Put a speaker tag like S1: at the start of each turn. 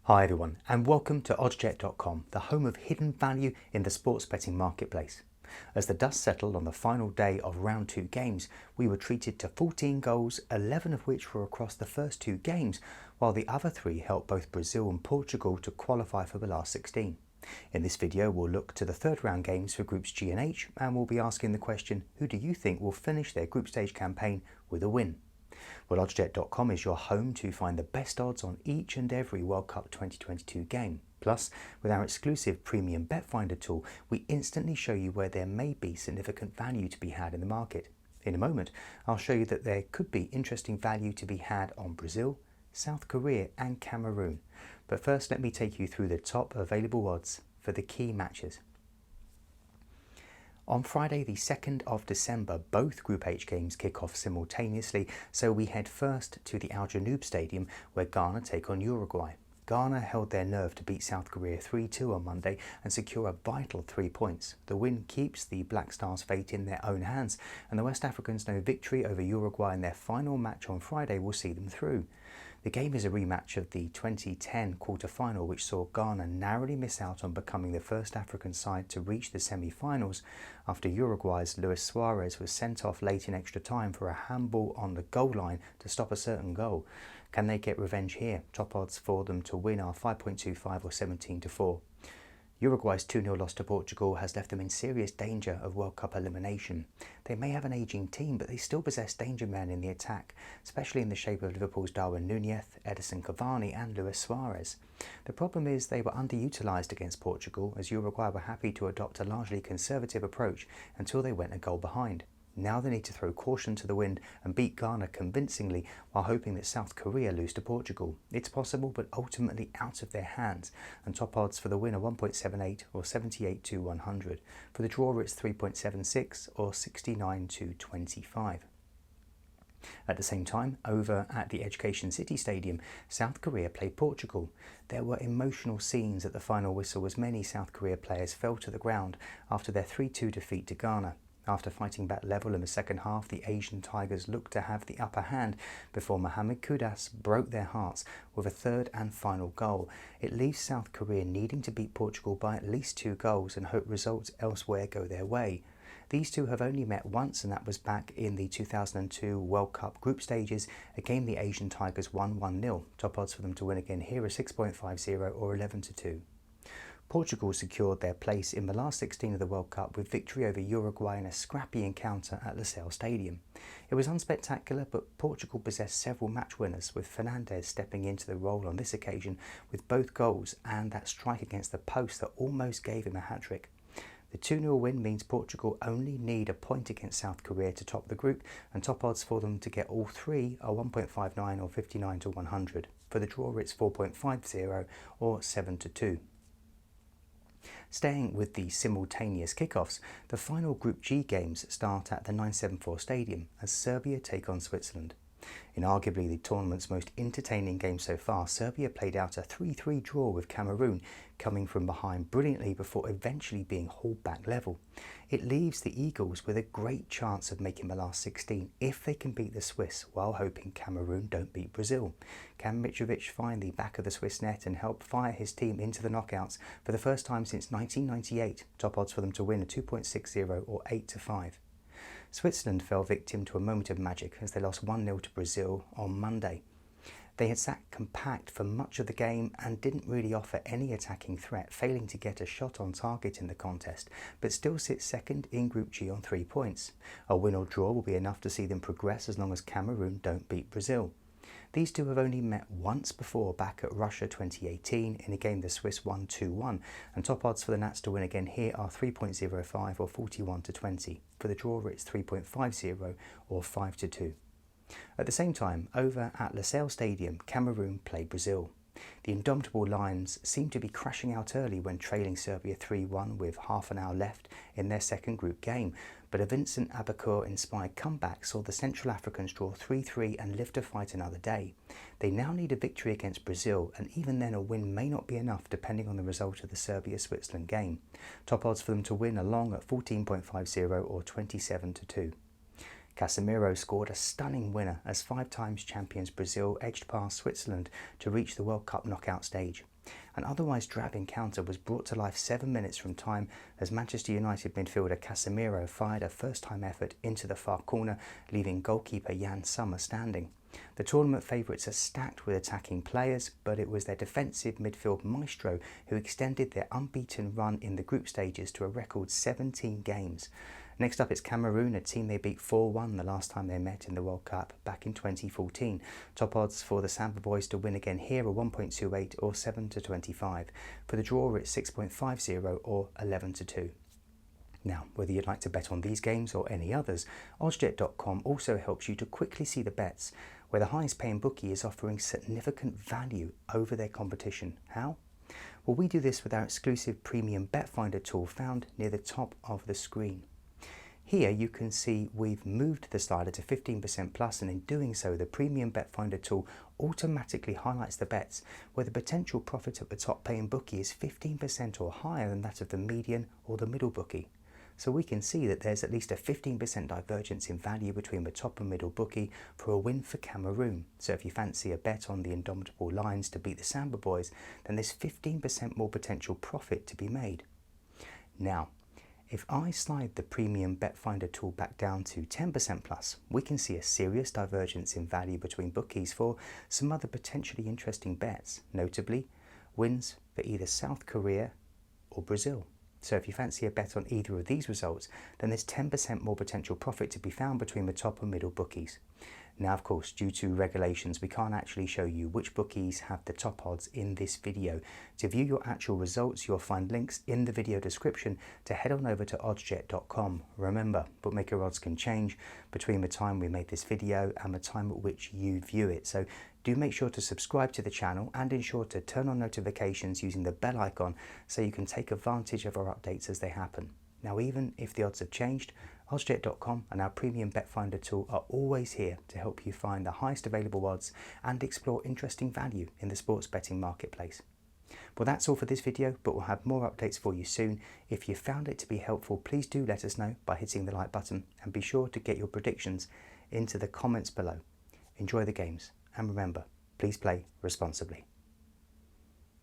S1: Hi everyone, and welcome to oddscheck.com, the home of hidden value in the sports betting marketplace. As the dust settled on the final day of round 2 games, we were treated to 14 goals, 11 of which were across the first 2 games, while the other 3 helped both Brazil and Portugal to qualify for the last 16. In this video, we'll look to the third round games for Groups G and H, and we'll be asking the question, who do you think will finish their group stage campaign with a win? Well, oddscheck.com is your home to find the best odds on each and every World Cup 2022 game. Plus, with our exclusive premium Betfinder tool, we instantly show you where there may be significant value to be had in the market. In a moment, I'll show you that there could be interesting value to be had on Brazil, South Korea and Cameroon. But first, let me take you through the top available odds for the key matches. On Friday the 2nd of December, both Group H games kick off simultaneously, so we head first to the Al Janoub Stadium where Ghana take on Uruguay. Ghana held their nerve to beat South Korea 3-2 on Monday and secure a vital 3 points. The win keeps the Black Stars' fate in their own hands, and the West Africans know victory over Uruguay in their final match on Friday will see them through. The game is a rematch of the 2010 quarter-final, which saw Ghana narrowly miss out on becoming the first African side to reach the semi-finals after Uruguay's Luis Suarez was sent off late in extra time for a handball on the goal line to stop a certain goal. Can they get revenge here? Top odds for them to win are 5.25 or 17-4. Uruguay's 2-0 loss to Portugal has left them in serious danger of World Cup elimination. They may have an ageing team, but they still possess danger men in the attack, especially in the shape of Liverpool's Darwin Núñez, Edison Cavani and Luis Suarez. The problem is they were underutilised against Portugal, as Uruguay were happy to adopt a largely conservative approach until they went a goal behind. Now they need to throw caution to the wind and beat Ghana convincingly while hoping that South Korea lose to Portugal. It's possible, but ultimately out of their hands, and top odds for the win are 1.78 or 78-100. For the draw it's 3.76 or 69-25. At the same time, over at the Education City Stadium, South Korea played Portugal. There were emotional scenes at the final whistle as many South Korea players fell to the ground after their 3-2 defeat to Ghana. After fighting back level in the second half, the Asian Tigers looked to have the upper hand before Mohamed Kudus broke their hearts with a third and final goal. It leaves South Korea needing to beat Portugal by at least 2 goals and hope results elsewhere go their way. These two have only met once, and that was back in the 2002 World Cup group stages, a game the Asian Tigers won 1-0. Top odds for them to win again here are 6.50 or 11-2. Portugal secured their place in the last 16 of the World Cup with victory over Uruguay in a scrappy encounter at Lusail Stadium. It was unspectacular, but Portugal possessed several match winners, with Fernandes stepping into the role on this occasion with both goals and that strike against the post that almost gave him a hat-trick. The 2-0 win means Portugal only need a point against South Korea to top the group, and top odds for them to get all 3 are 1.59 or 59-100. For the draw it's 4.50 or 7-2. Staying with the simultaneous kickoffs, the final Group G games start at the 974 Stadium as Serbia take on Switzerland. In arguably the tournament's most entertaining game so far, Serbia played out a 3-3 draw with Cameroon, coming from behind brilliantly before eventually being hauled back level. It leaves the Eagles with a great chance of making the last 16 if they can beat the Swiss, while hoping Cameroon don't beat Brazil. Can Mitrovic find the back of the Swiss net and help fire his team into the knockouts for the first time since 1998? Top odds for them to win are 2.60 or 8-5. Switzerland fell victim to a moment of magic as they lost 1-0 to Brazil on Monday. They had sat compact for much of the game and didn't really offer any attacking threat, failing to get a shot on target in the contest, but still sit second in Group G on 3 points. A win or draw will be enough to see them progress as long as Cameroon don't beat Brazil. These two have only met once before, back at Russia 2018 in a game the Swiss won 2-1, and top odds for the Nats to win again here are 3.05 or 41-20. For the draw it's 3.50 or 5-2. At the same time, over at Lusail Stadium, Cameroon play Brazil. The indomitable Lions seem to be crashing out early when trailing Serbia 3-1 with half an hour left in their second group game, but a Vincent Abacur-inspired comeback saw the Central Africans draw 3-3 and live to fight another day. They now need a victory against Brazil, and even then a win may not be enough depending on the result of the Serbia-Switzerland game. Top odds for them to win are long at 14.50 or 27-2. Casemiro scored a stunning winner as 5-time champions Brazil edged past Switzerland to reach the World Cup knockout stage. An otherwise drab encounter was brought to life 7 minutes from time as Manchester United midfielder Casemiro fired a first-time effort into the far corner, leaving goalkeeper Jan Sommer standing. The tournament favourites are stacked with attacking players, but it was their defensive midfield maestro who extended their unbeaten run in the group stages to a record 17 games. Next up, it's Cameroon, a team they beat 4-1 the last time they met in the World Cup back in 2014. Top odds for the Samba Boys to win again here are 1.28 or 7-25. For the draw, it's 6.50 or 11-2. Now, whether you'd like to bet on these games or any others, oddsjet.com also helps you to quickly see the bets, where the highest paying bookie is offering significant value over their competition. How? Well, we do this with our exclusive premium Betfinder tool found near the top of the screen. Here you can see we've moved the slider to 15% plus, and in doing so the premium Betfinder tool automatically highlights the bets where the potential profit at the top paying bookie is 15% or higher than that of the median or the middle bookie. So we can see that there's at least a 15% divergence in value between the top and middle bookie for a win for Cameroon. So if you fancy a bet on the indomitable Lions to beat the Samba Boys, then there's 15% more potential profit to be made. Now, if I slide the premium Betfinder tool back down to 10% plus, we can see a serious divergence in value between bookies for some other potentially interesting bets, notably wins for either South Korea or Brazil. So if you fancy a bet on either of these results, then there's 10% more potential profit to be found between the top and middle bookies. Now, of course, due to regulations, we can't actually show you which bookies have the top odds in this video. To view your actual results, you'll find links in the video description to head on over to oddsjet.com. Remember, bookmaker odds can change between the time we made this video and the time at which you view it. So do make sure to subscribe to the channel and ensure to turn on notifications using the bell icon so you can take advantage of our updates as they happen. Now, even if the odds have changed, oddsjet.com and our premium Betfinder tool are always here to help you find the highest available odds and explore interesting value in the sports betting marketplace. Well, that's all for this video, but we'll have more updates for you soon. If you found it to be helpful, please do let us know by hitting the like button, and be sure to get your predictions into the comments below. Enjoy the games, and remember, please play responsibly.